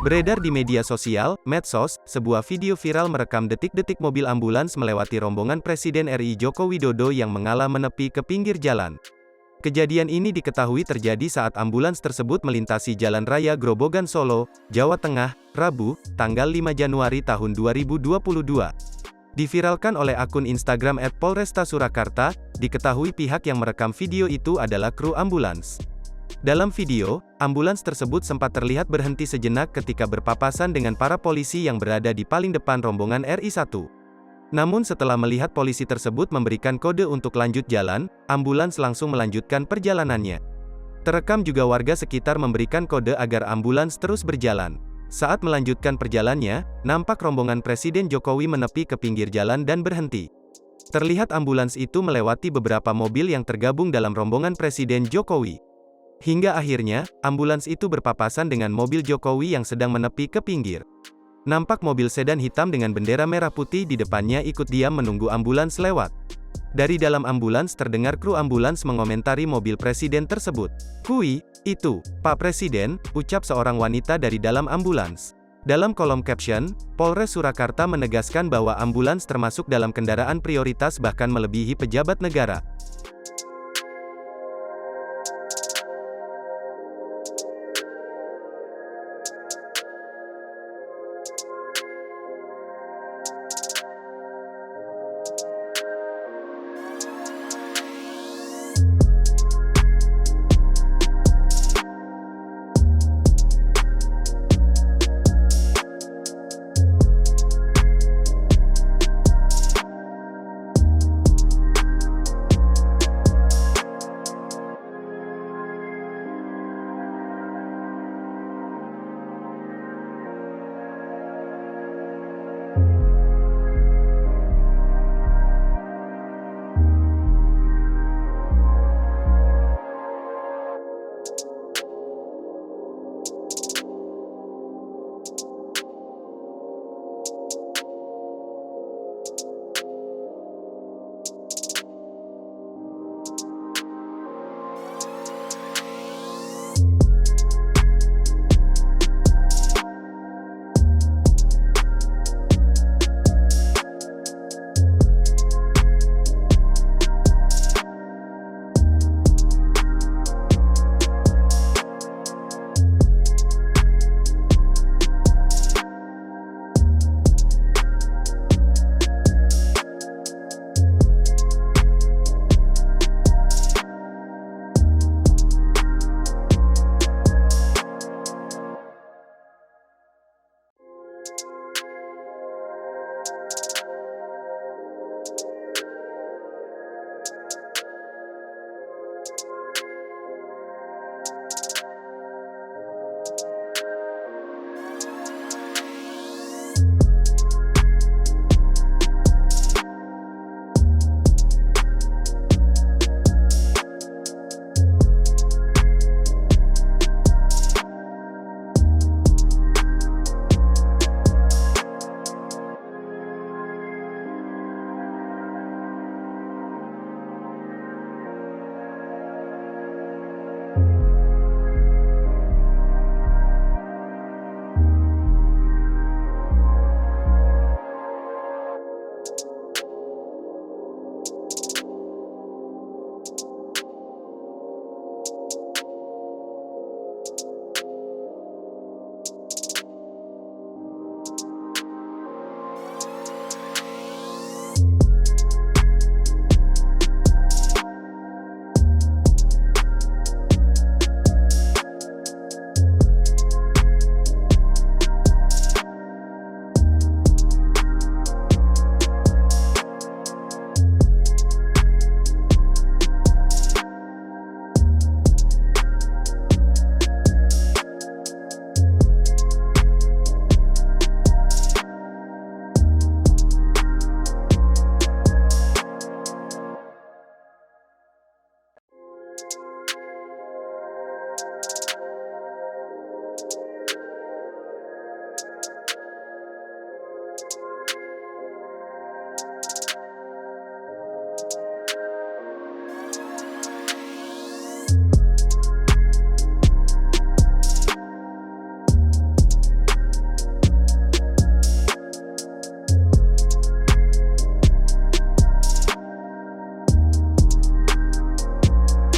Beredar di media sosial, medsos, sebuah video viral merekam detik-detik mobil ambulans melewati rombongan Presiden RI Joko Widodo yang mengalah menepi ke pinggir jalan. Kejadian ini diketahui terjadi saat ambulans tersebut melintasi Jalan Raya Grobogan Solo, Jawa Tengah, Rabu, tanggal 5 Januari tahun 2022. Diviralkan oleh akun Instagram @Polresta Surakarta, diketahui pihak yang merekam video itu adalah kru ambulans. Dalam video, ambulans tersebut sempat terlihat berhenti sejenak ketika berpapasan dengan para polisi yang berada di paling depan rombongan RI1. Namun setelah melihat polisi tersebut memberikan kode untuk lanjut jalan, ambulans langsung melanjutkan perjalanannya. Terekam juga warga sekitar memberikan kode agar ambulans terus berjalan. Saat melanjutkan perjalanannya, nampak rombongan Presiden Jokowi menepi ke pinggir jalan dan berhenti. Terlihat ambulans itu melewati beberapa mobil yang tergabung dalam rombongan Presiden Jokowi. Hingga akhirnya, ambulans itu berpapasan dengan mobil Jokowi yang sedang menepi ke pinggir. Nampak mobil sedan hitam dengan bendera merah putih di depannya ikut diam menunggu ambulans lewat. Dari dalam ambulans terdengar kru ambulans mengomentari mobil presiden tersebut. "Hui, itu, Pak Presiden," ucap seorang wanita dari dalam ambulans. Dalam kolom caption, Polres Surakarta menegaskan bahwa ambulans termasuk dalam kendaraan prioritas bahkan melebihi pejabat negara.